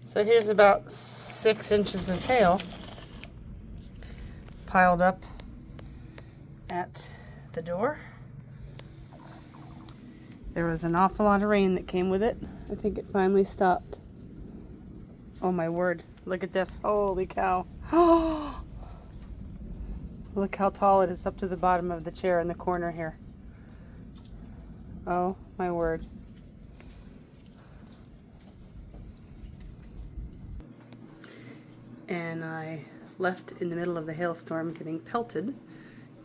So here's about 6 inches of hail piled up at the door. There was an awful lot of rain that came with it. I think it finally stopped. Oh my word, look at this. Holy cow. Oh, look how tall it is up to the bottom of the chair in the corner here. Oh my word. And I left in the middle of the hailstorm getting pelted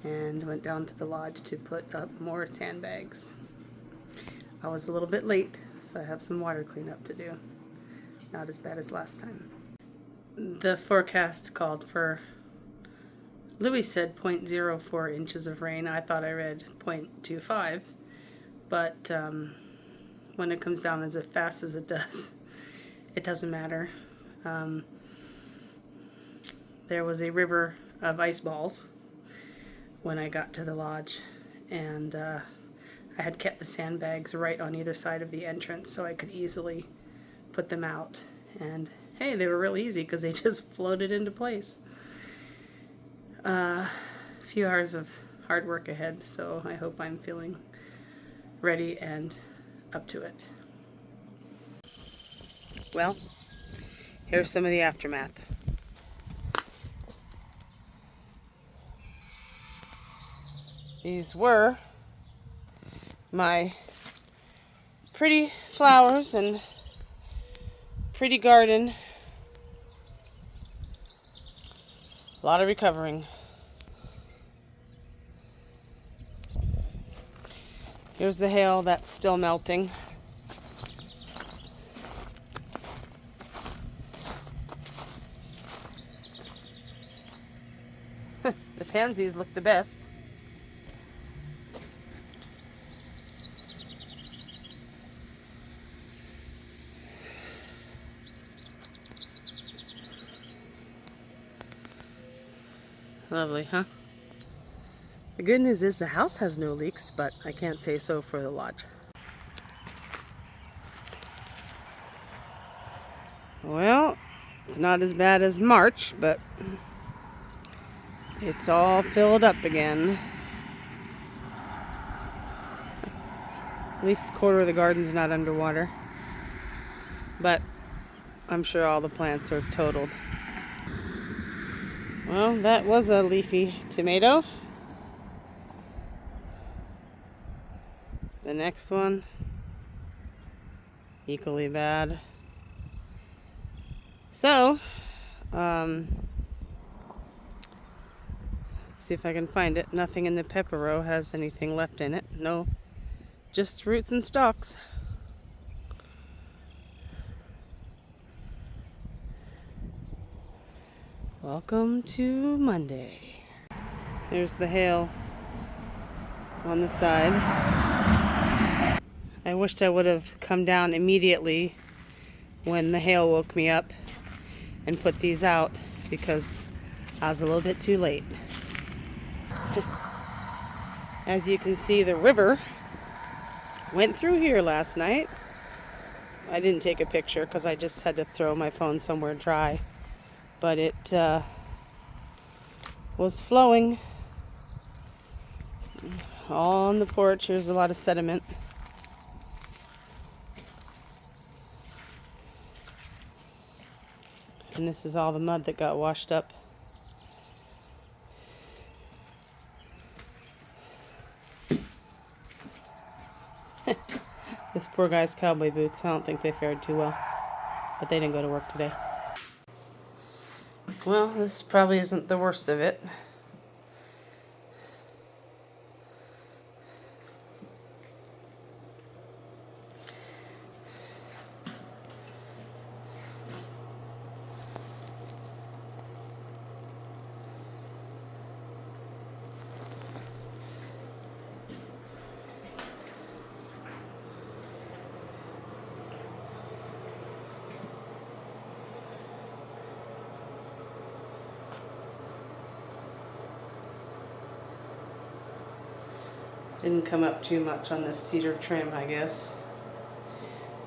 and went down to the lodge to put up more sandbags. I was a little bit late, so I have some water cleanup to do. Not as bad as last time. The forecast called for, Louis said 0.04 inches of rain. I thought I read 0.25, but when it comes down as fast as it does, it doesn't matter. There was a river of ice balls when I got to the lodge, and I had kept the sandbags right on either side of the entrance so I could easily put them out. And hey, they were real easy because they just floated into place. A few hours of hard work ahead, so I hope I'm feeling ready and up to it. Well, here's some of the aftermath. These were my pretty flowers and pretty garden. A lot of recovering. Here's the hail that's still melting. The pansies look the best. Lovely, huh? The good news is the house has no leaks, but I can't say so for the lodge. Well, it's not as bad as March, but it's all filled up again. At least a quarter of the garden's not underwater. But I'm sure all the plants are totaled. Well, that was a leafy tomato. The next one, equally bad. So, let's see if I can find it. Nothing in the pepper row has anything left in it. No, just roots and stalks. Welcome to Monday. There's the hail on the side. I wished I would have come down immediately when the hail woke me up and put these out, because I was a little bit too late. As you can see, the river went through here last night. I didn't take a picture because I just had to throw my phone somewhere dry. But it was flowing all on the porch. Here's a lot of sediment. And this is all the mud that got washed up. This poor guy's cowboy boots, I don't think they fared too well. But they didn't go to work today. Well, this probably isn't the worst of it. Didn't come up too much on this cedar trim, I guess.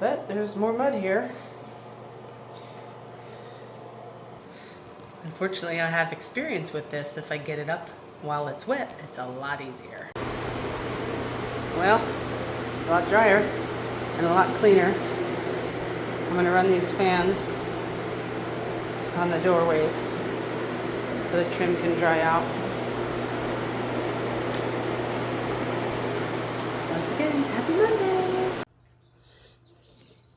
But there's more mud here. Unfortunately, I have experience with this. If I get it up while it's wet, it's a lot easier. Well, it's a lot drier and a lot cleaner. I'm going to run these fans on the doorways so the trim can dry out. Once again, happy Monday!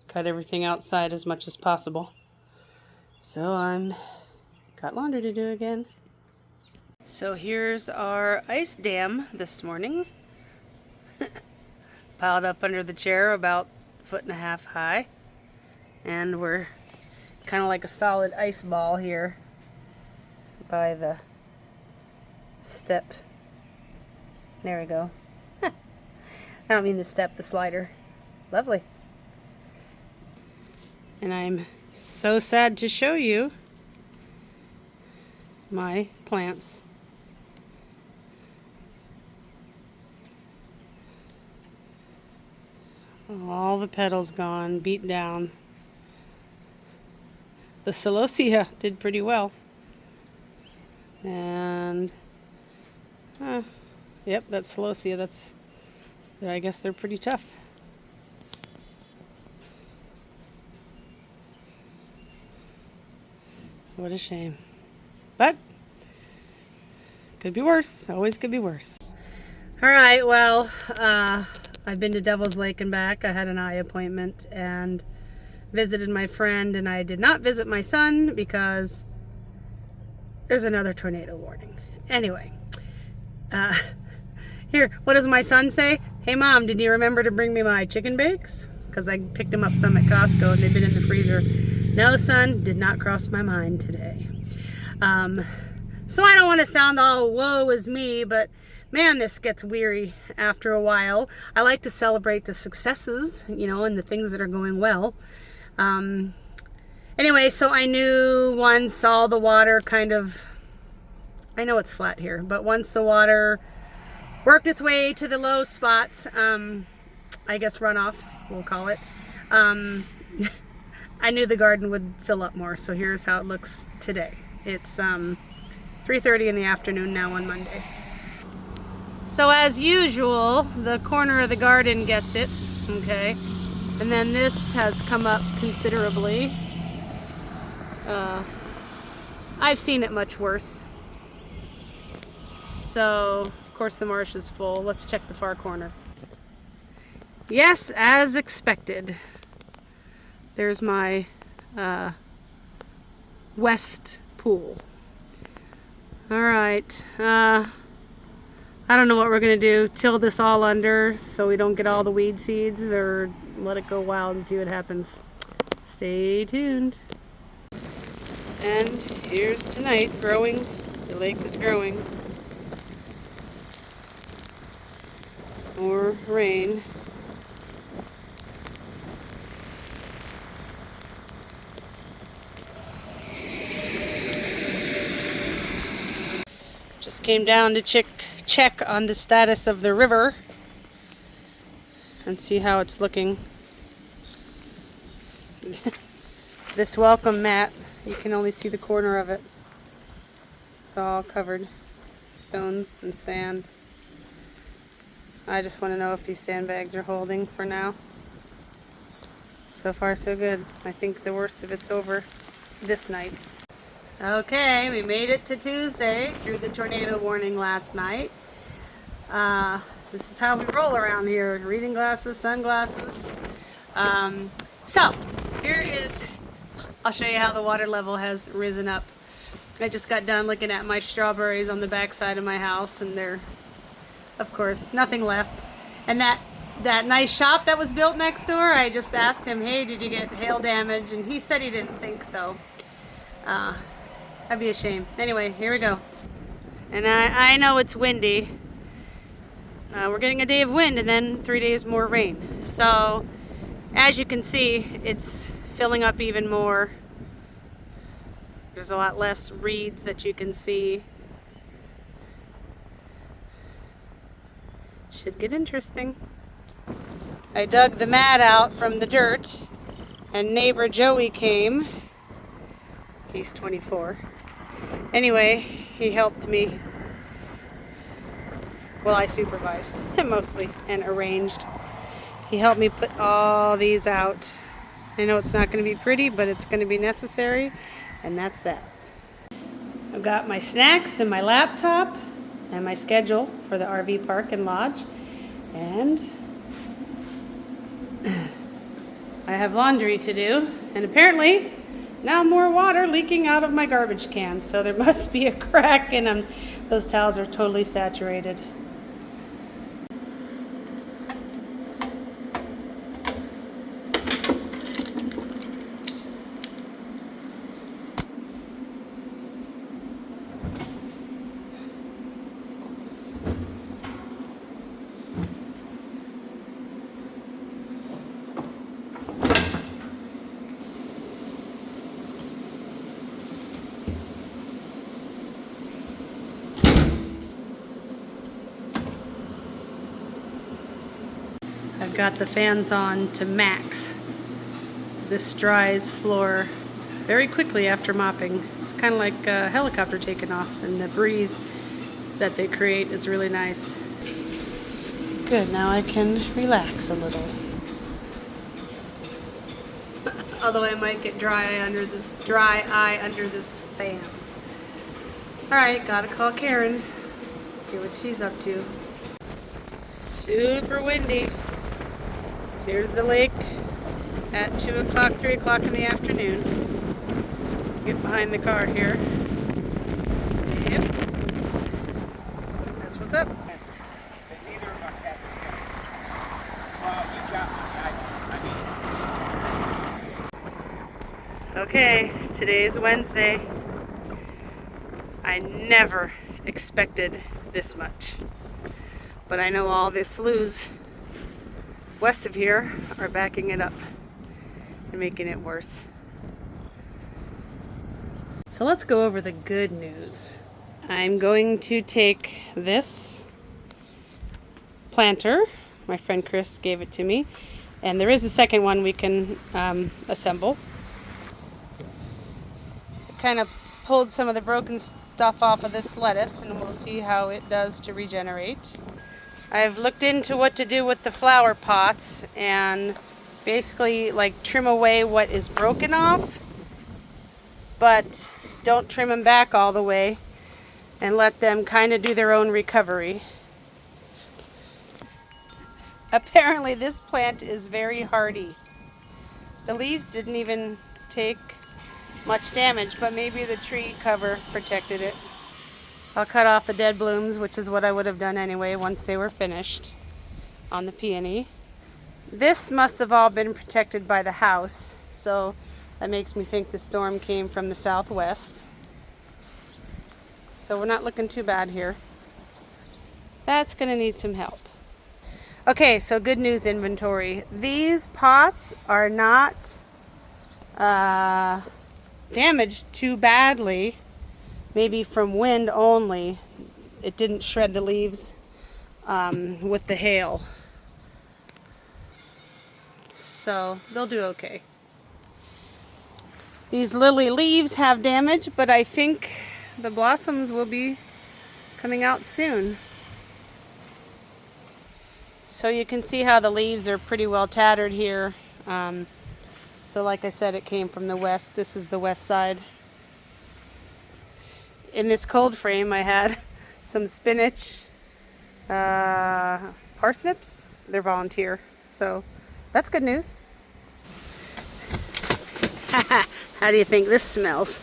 Cut everything outside as much as possible. So I'm got laundry to do again. So here's our ice dam this morning. Piled up under the chair about 1.5 feet high. And we're kind of like a solid ice ball here by the step. There we go. I don't mean the step, the slider. Lovely. And I'm so sad to show you my plants. All the petals gone, beat down. The celosia did pretty well. And, yep, that's celosia. I guess they're pretty tough. What a shame. But, could be worse. Always could be worse. Alright, well, I've been to Devil's Lake and back. I had an eye appointment and visited my friend, and I did not visit my son because there's another tornado warning. Anyway, here, what does my son say? Hey Mom, did you remember to bring me my chicken bakes? Because I picked them up some at Costco and they've been in the freezer. No, son, did not cross my mind today. So I don't want to sound all woe is me, but man, this gets weary after a while. I like to celebrate the successes, you know, and the things that are going well. Anyway, so I knew once all the water kind of, I know it's flat here, but once the water worked its way to the low spots, I guess runoff, we'll call it, I knew the garden would fill up more. So here's how it looks today. It's 3:30 in the afternoon now on Monday. So as usual, the corner of the garden gets it, okay? And then this has come up considerably. I've seen it much worse. So, of course the marsh is full. Let's check the far corner. Yes, as expected. There's my west pool. Alright, I don't know what we're going to do. Till this all under so we don't get all the weed seeds, or let it go wild and see what happens. Stay tuned. And here's tonight, growing. The lake is growing. More rain. Just came down to check on the status of the river and see how it's looking. This welcome mat, you can only see the corner of it. It's all covered. Stones and sand. I just want to know if these sandbags are holding for now. So far so good. I think the worst of it's over this night. Okay, we made it to Tuesday through the tornado warning last night. This is how we roll around here. Reading glasses, sunglasses. So, here is, I'll show you how the water level has risen up. I just got done looking at my strawberries on the back side of my house, and they're, of course, nothing left. And that nice shop that was built next door, I just asked him, hey, did you get hail damage? And he said he didn't think so. That'd be a shame. Anyway, here we go. And I know it's windy. We're getting a day of wind and then 3 days more rain. So, as you can see, it's filling up even more. There's a lot less reeds that you can see. Should get interesting. I dug the mat out from the dirt, and neighbor Joey came. He's 24. Anyway, he helped me. Well, I supervised mostly and arranged. He helped me put all these out. I know it's not going to be pretty, but it's going to be necessary, and that's that. I've got my snacks and my laptop and my schedule for the RV park and lodge, and I have laundry to do, and apparently now more water leaking out of my garbage cans, so there must be a crack in them. Those towels are totally saturated. I've got the fans on to max. This dries floor very quickly after mopping. It's kind of like a helicopter taking off, and the breeze that they create is really nice. Good, now I can relax a little. Although I might get dry eye under this fan. Alright, gotta call Karen. See what she's up to. Super windy. Here's the lake at 2 o'clock, 3 o'clock in the afternoon. Get behind the car here. Yep. That's what's up. Neither of us had this guy. Well, you got me. Okay, today is Wednesday. I never expected this much. But I know all the sloughs west of here are backing it up and making it worse. So let's go over the good news. I'm going to take this planter. My friend Chris gave it to me. And there is a second one we can assemble. Kind of pulled some of the broken stuff off of this lettuce, and we'll see how it does to regenerate. I've looked into what to do with the flower pots and basically like trim away what is broken off, but don't trim them back all the way and let them kind of do their own recovery. Apparently this plant is very hardy. The leaves didn't even take much damage, but maybe the tree cover protected it. I'll cut off the dead blooms, which is what I would have done anyway once they were finished on the peony. This must have all been protected by the house, so that makes me think the storm came from the southwest. So we're not looking too bad here. That's going to need some help. Okay, so good news inventory. These pots are not damaged too badly. Maybe from wind only. It didn't shred the leaves with the hail. So they'll do okay. These lily leaves have damage, but I think the blossoms will be coming out soon. So you can see how the leaves are pretty well tattered here. So like I said, it came from the west. This is the west side. In this cold frame, I had some spinach, parsnips. They're volunteer, so that's good news. How do you think this smells?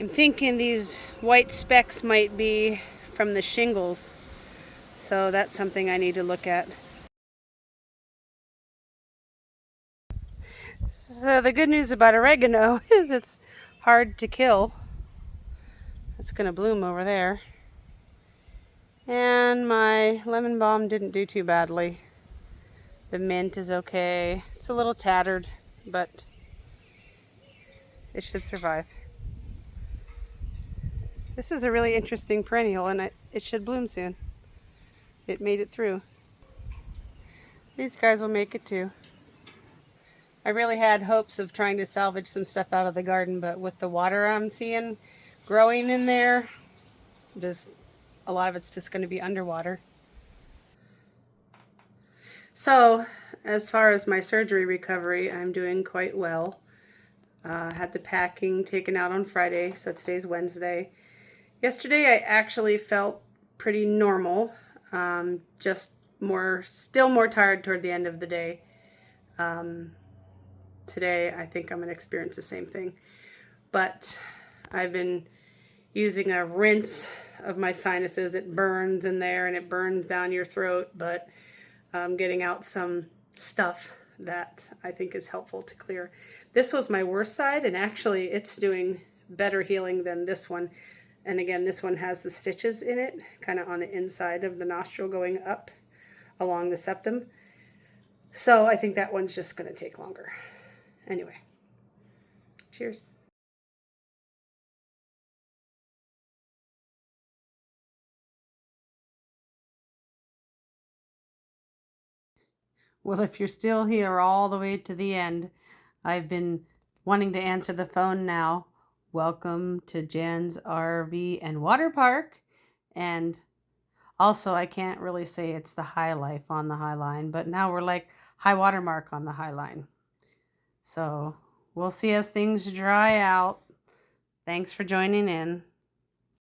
I'm thinking these white specks might be from the shingles, so that's something I need to look at. So the good news about oregano is it's hard to kill. It's going to bloom over there. And my lemon balm didn't do too badly. The mint is okay. It's a little tattered, but it should survive. This is a really interesting perennial, and it should bloom soon. It made it through. These guys will make it too. I really had hopes of trying to salvage some stuff out of the garden, but with the water I'm seeing growing in there, there's a lot of it's just going to be underwater. So, as far as my surgery recovery, I'm doing quite well. Had the packing taken out on Friday, so today's Wednesday. Yesterday, I actually felt pretty normal, just still more tired toward the end of the day. Today, I think I'm going to experience the same thing. But I've been using a rinse of my sinuses. It burns in there and it burns down your throat, but getting out some stuff that I think is helpful to clear. This was my worst side, and actually it's doing better healing than this one. And again, this one has the stitches in it, kind of on the inside of the nostril going up along the septum. So I think that one's just going to take longer. Anyway, cheers. Well, if you're still here all the way to the end, I've been wanting to answer the phone now. Welcome to Jan's RV and WaterPark. And also, I can't really say it's the high life on the High Line, but now we're like high water mark on the High Line. So we'll see as things dry out. Thanks for joining in.